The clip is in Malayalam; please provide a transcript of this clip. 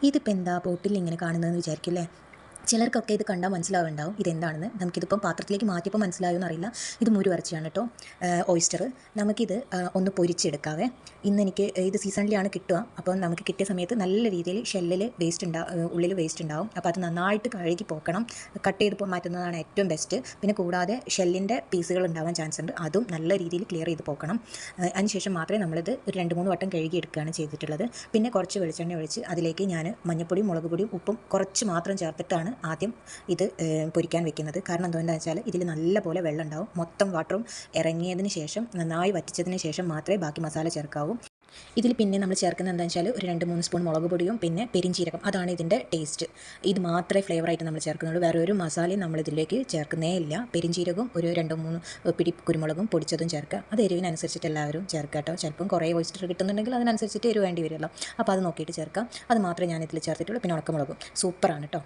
ഇതിപ്പോൾ എന്താ ബോട്ടിൽ ഇങ്ങനെ കാണുന്നതെന്ന് വിചാരിക്കില്ലേ? ചിലർക്കൊക്കെ ഇത് കണ്ടാൽ മനസ്സിലാവുണ്ടാവും ഇതെന്താണെന്ന്. നമുക്കിതിപ്പം പാത്രത്തിലേക്ക് മാറ്റിയപ്പോൾ മനസ്സിലായോന്ന് അറിയില്ല. ഇത് മുരു ഇറച്ചിയാണ് കേട്ടോ, ഓയിസ്റ്റർ. നമുക്കിത് ഒന്ന് പൊരിച്ചെടുക്കാവേ. ഇന്നെനിക്ക് ഇത് സീസണിലാണ് കിട്ടുക. അപ്പം നമുക്ക് കിട്ടിയ സമയത്ത് നല്ല രീതിയിൽ ഷെല്ലിൽ വേസ്റ്റ് ഉണ്ടാവും, ഉള്ളിൽ വേസ്റ്റ് ഉണ്ടാവും. അപ്പോൾ അത് നന്നായിട്ട് കഴുകി പോക്കണം. കട്ട് ചെയ്ത് മാറ്റുന്നതാണ് ഏറ്റവും ബെസ്റ്റ്. പിന്നെ കൂടാതെ ഷെല്ലിൻ്റെ പീസുകൾ ഉണ്ടാവാൻ ചാൻസ് ഉണ്ട്, അതും നല്ല രീതിയിൽ ക്ലിയർ ചെയ്ത് പോക്കണം. അതിനുശേഷം മാത്രമേ നമ്മളിത് ഒരു 2-3 വട്ടം കഴുകി എടുക്കുകയാണ് ചെയ്തിട്ടുള്ളത്. പിന്നെ കുറച്ച് വെളിച്ചെണ്ണ ഒഴിച്ച് അതിലേക്ക് ഞാൻ മഞ്ഞപ്പൊടിയും മുളക് പൊടിയും ഉപ്പും കുറച്ച് മാത്രം ചേർത്തിട്ടാണ് ആദ്യം ഇത് പൊരിക്കാൻ വെക്കുന്നത്. കാരണം എന്തുകൊണ്ടാണെന്ന് വെച്ചാൽ ഇതിൽ നല്ല പോലെ വെള്ളം ഉണ്ടാവും. മൊത്തം വാട്ടറും ഇറങ്ങിയതിന് ശേഷം നന്നായി വറ്റിച്ചതിന് ശേഷം മാത്രമേ ബാക്കി മസാല ചേർക്കാവൂ. ഇതിൽ പിന്നെ നമ്മൾ ചേർക്കുന്നത് എന്താണെന്ന് വെച്ചാൽ ഒരു 2-3 സ്പൂൺ മുളക് പൊടിയും പിന്നെ പെരിഞ്ചീരകം, അതാണ് ഇതിൻ്റെ ടേസ്റ്റ്. ഇത് മാത്രമേ ഫ്ലേവറായിട്ട് നമ്മൾ ചേർക്കുന്നുള്ളൂ, വേറെ ഒരു മസാലയും നമ്മളിതിലേക്ക് ചേർക്കുന്നേ ഇല്ല. പെരിഞ്ചീരകവും ഒരു 2-3 പിടി കുരുമുളകും പൊടിച്ചതും ചേർക്കുക. അത് എരിവിനനുസരിച്ചിട്ട് എല്ലാവരും ചേർക്കുക കേട്ടോ. ചിലപ്പം കുറേ ഓയിസ്റ്റർ കിട്ടുന്നുണ്ടെങ്കിൽ അതിനനുസരിച്ചിട്ട് എരിവ് വേണ്ടി വരുമല്ലോ. അപ്പോൾ അത് നോക്കിയിട്ട് ചേർക്കാം. അത് മാത്രമേ ഞാൻ ഇതിൽ ചേർത്തിട്ടുള്ളൂ. പിന്നെ ഉണക്കമുളകും സൂപ്പറാണ് കേട്ടോ.